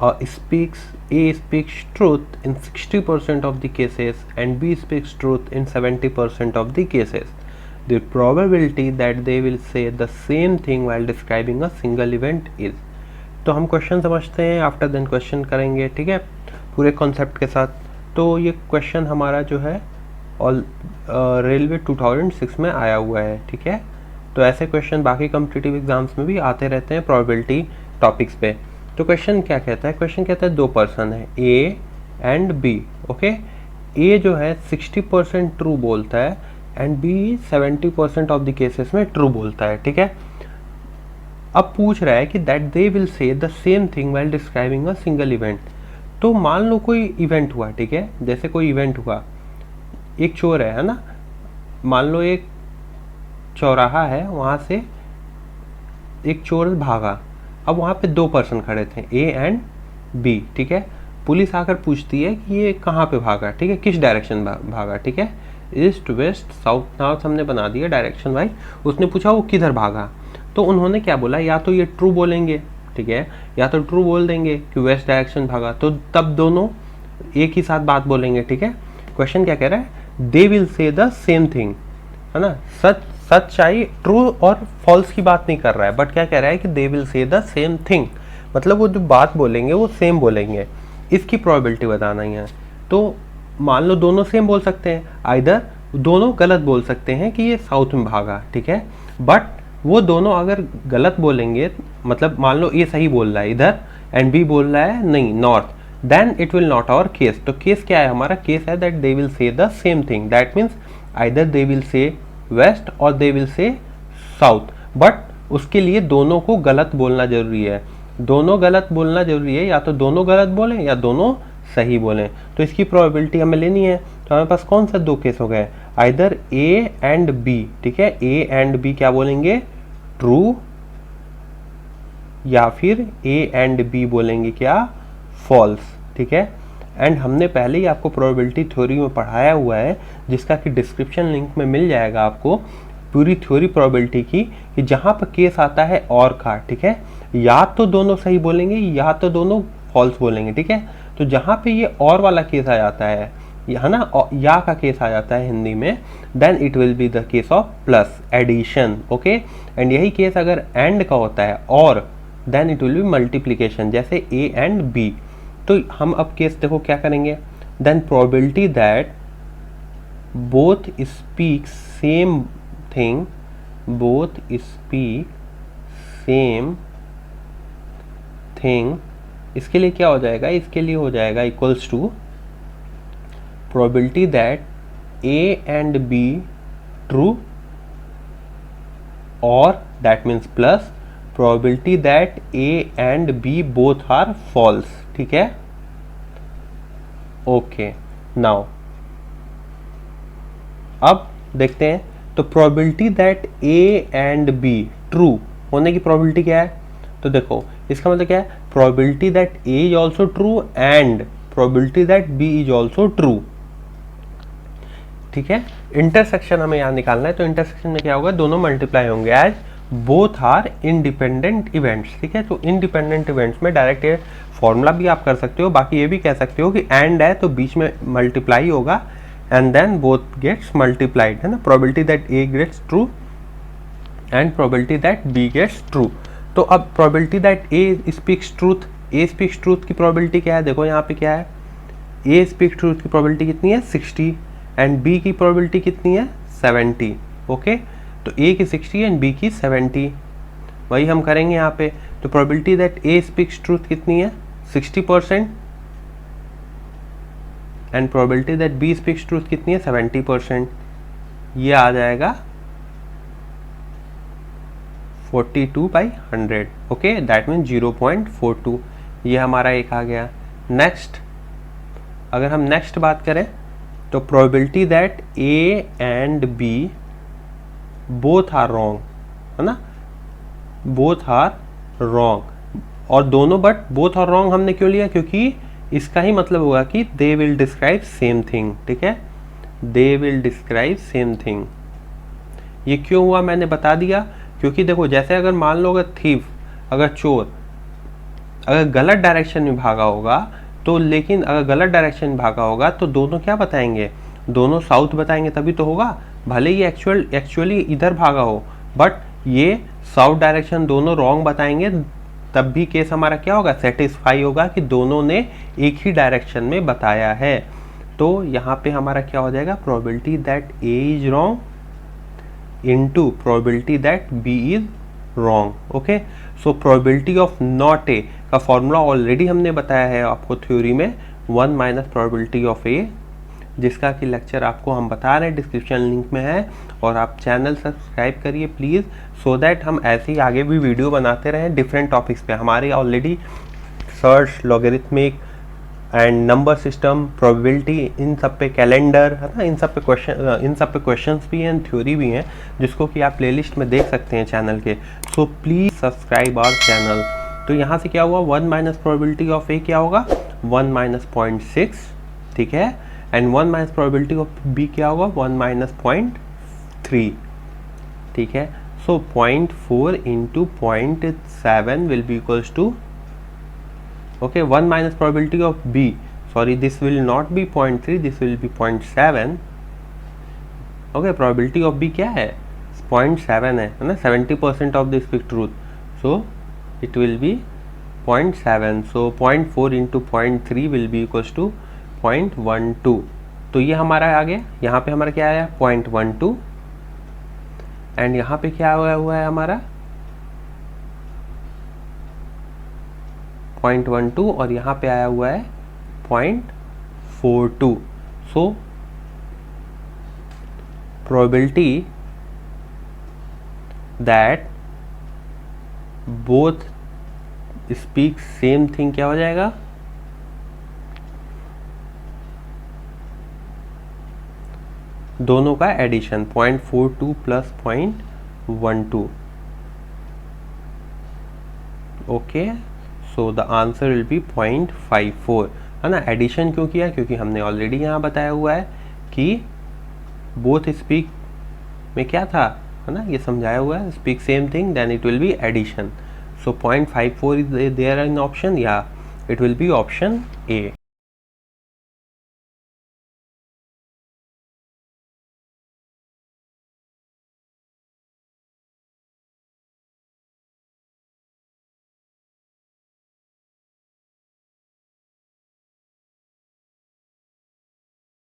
A speaks truth in 60% of the cases and B speaks truth in 70% of the cases. The probability that they will say the same thing while describing a single event is. तो हम question समझते हैं, after then question करेंगे, ठीक है, पूरे concept के साथ। तो ये क्वेश्चन हमारा जो है और रेलवे 2006 में आया हुआ है, ठीक है। तो ऐसे क्वेश्चन बाकी कॉम्पिटिटिव एग्जाम्स में भी आते रहते हैं प्रोबेबिलिटी टॉपिक्स पे। तो क्वेश्चन क्या कहता है? क्वेश्चन कहता है दो पर्सन है A and B, okay. A जो है 60% ट्रू बोलता है and B 70% of the cases में ट्रू बोलता है, ठीक है। अब पूछ रहा है कि that they will say the same thing while describing a single event. तो मान लो कोई इवेंट हुआ, ठीक है, जैसे कोई इवेंट हुआ, एक चोर है ना, मान लो एक चौराहा है, वहाँ से एक चोर भागा। अब वहाँ पे दो पर्सन खड़े थे ए एंड बी, ठीक है। पुलिस आकर पूछती है कि ये कहाँ पे भागा, ठीक है, किस डायरेक्शन भागा, ठीक है, ईस्ट वेस्ट साउथ नॉर्थ हमने बना दिया डायरेक्शन वाइज। उसने पूछा वो किधर भागा, तो उन्होंने क्या बोला, या तो ये ट्रू बोलेंगे, ठीक है, या तो ट्रू बोल देंगे कि वेस्ट डायरेक्शन भागा, तो तब दोनों एक ही साथ बात बोलेंगे, ठीक है। क्वेश्चन क्या कह रहा है? दे will say the same thing, है ना। सच्चाई ट्रू और फॉल्स की बात नहीं कर रहा है, बट क्या कह रहा है कि दे will say the same thing, मतलब वो जो बात बोलेंगे वो सेम बोलेंगे। इसकी प्रोबेबिलिटी बताना ही है। तो मान लो दोनों सेम बोल सकते हैं, आइदर दोनों गलत बोल सकते हैं कि ये साउथ में भागा, ठीक है, बट वो दोनों अगर गलत बोलेंगे, मतलब मान लो ए सही बोल रहा है इधर एंड बी बोल रहा है नहीं north, then it will not our case. तो केस क्या है हमारा? केस है that they will say the same thing, that means either they will say west और they will say south, but उसके लिए दोनों को गलत बोलना जरूरी है। दोनों गलत बोलना जरूरी है, या तो दोनों गलत बोलें या दोनों सही बोलें। तो इसकी प्रोबेबिलिटी हमें लेनी है। तो हमारे पास कौन सा दो केस हो गए? आइदर ए एंड बी, ठीक है, ए एंड बी क्या बोलेंगे? ट्रू, या फिर ए एंड बी बोलेंगे क्या? फॉल्स, ठीक है। एंड हमने पहले ही आपको प्रोबेबिलिटी थ्योरी में पढ़ाया हुआ है, जिसका कि डिस्क्रिप्शन लिंक में मिल जाएगा आपको, पूरी थ्योरी प्रोबेबिलिटी की, कि जहाँ पर केस आता है और का, ठीक है, या तो दोनों सही बोलेंगे या तो दोनों फॉल्स बोलेंगे, ठीक है। तो जहाँ पे ये और वाला केस आ जाता है ना, या का केस आ जाता है हिंदी में, then it will be the case of plus addition, okay. And यही केस अगर एंड का होता है और, then it will be multiplication, जैसे ए एंड बी। तो हम अब केस देखो क्या करेंगे, then probability that both speak same thing, both speak same thing, इसके लिए क्या हो जाएगा? इसके लिए हो जाएगा equals to probability that A and B true, और that means plus probability that A and B both are false, ठीक है। ओके, नाउ अब देखते हैं। तो probability that A and B true होने की प्रोबेबिलिटी क्या है? तो देखो इसका मतलब क्या है? Probability that A is also true and probability that B is also true, ठीक है। इंटरसेक्शन हमें यहाँ निकालना है, तो इंटरसेक्शन में क्या होगा? दोनों मल्टीप्लाई होंगे as both are independent events, ठीक है। तो इंडिपेंडेंट इवेंट्स में डायरेक्ट ये फॉर्मूला भी आप कर सकते हो, बाकी ये भी कह सकते हो कि एंड है तो बीच में मल्टीप्लाई होगा and then both gets multiplied, है ना। Probability that A gets true and probability that B gets true. तो अब probability that A speaks truth, A speaks truth की प्रोबेबिलिटी क्या है? देखो यहाँ पे क्या है, ए स्पीक्स ट्रूथ की प्रोबेबिलिटी कितनी है? 60, एंड बी की प्रोबेबिलिटी कितनी है? 70, ओके। तो ए की 60 एंड बी की 70, वही हम करेंगे यहाँ पे। तो probability that A speaks truth कितनी है? 60%, and probability that B speaks truth कितनी है? 70%। ये आ जाएगा 42/100, ओके, दैट मीन 0.42। ये हमारा एक आ गया। नेक्स्ट, अगर हम नेक्स्ट बात करें तो probability that A and B both are wrong, है ना, बोथ आर रॉन्ग, और दोनों, बट बोथ आर रॉन्ग हमने क्यों लिया? क्योंकि इसका ही मतलब होगा कि they will describe same thing, ठीक है, they will describe same thing. ये क्यों हुआ मैंने बता दिया, क्योंकि देखो जैसे अगर मान लो अगर थीफ, अगर चोर अगर गलत डायरेक्शन में भागा होगा तो, लेकिन अगर गलत डायरेक्शन में भागा होगा तो दोनों क्या बताएंगे, दोनों साउथ बताएंगे तभी तो होगा। भले ही एक्चुअली इधर भागा हो, बट ये साउथ डायरेक्शन दोनों रॉन्ग बताएंगे, तब भी केस हमारा क्या होगा, सेटिस्फाई होगा कि दोनों ने एक ही डायरेक्शन में बताया है। तो यहाँ पे हमारा क्या हो जाएगा, probability that A is wrong into probability that B is wrong. Okay, so probability of not A का फॉर्मूला ऑलरेडी हमने बताया है आपको थ्योरी में, 1 माइनस प्रोबेबिलिटी ऑफ ए, जिसका कि लेक्चर आपको हम बता रहे हैं, डिस्क्रिप्शन लिंक में है। और आप चैनल सब्सक्राइब करिए प्लीज़, सो दैट हम ऐसे ही आगे भी वीडियो बनाते रहें डिफरेंट टॉपिक्स पे। हमारे already search, logarithmic and number system, probability, इन सब पे कैलेंडर है ना, इन सब पे क्वेश्चंस भी हैं, थ्योरी भी हैं, जिसको कि आप प्लेलिस्ट में देख सकते हैं चैनल के। So please subscribe our channel. तो यहाँ से क्या हुआ, 1 माइनस प्रोबेबिलिटी ऑफ ए क्या होगा, 1 माइनस 0.6, ठीक है, and 1 minus probability of B क्या होगा, 1 माइनस 0.3, ठीक है। So 0.4 into 0.7 will be equals to, okay, 1 minus probability of b, sorry, this will not be 0.3, this will be 0.7, okay, probability of b क्या है, 0.7 है ना, 70% of the speak truth, so it will be 0.7, so 0.4 into 0.3 will be equals to 0.12। तो ये हमारा आ गया, यहाँ पे हमारा क्या आया 0.12, एंड यहाँ पे क्या हुआ है हमारा 0.12, और यहाँ पे आया हुआ है 0.42। So probability that both speak same thing क्या हो जाएगा, दोनों का addition, 0.42 plus 0.12, okay. So the answer will be 0.54, है ना। एडिशन क्यों किया, क्योंकि हमने ऑलरेडी यहाँ बताया हुआ है कि बोथ स्पीक में क्या था, है ना, ये समझाया हुआ है, speak same thing then it will be addition. So 0.54 is there in option, या it will be option A.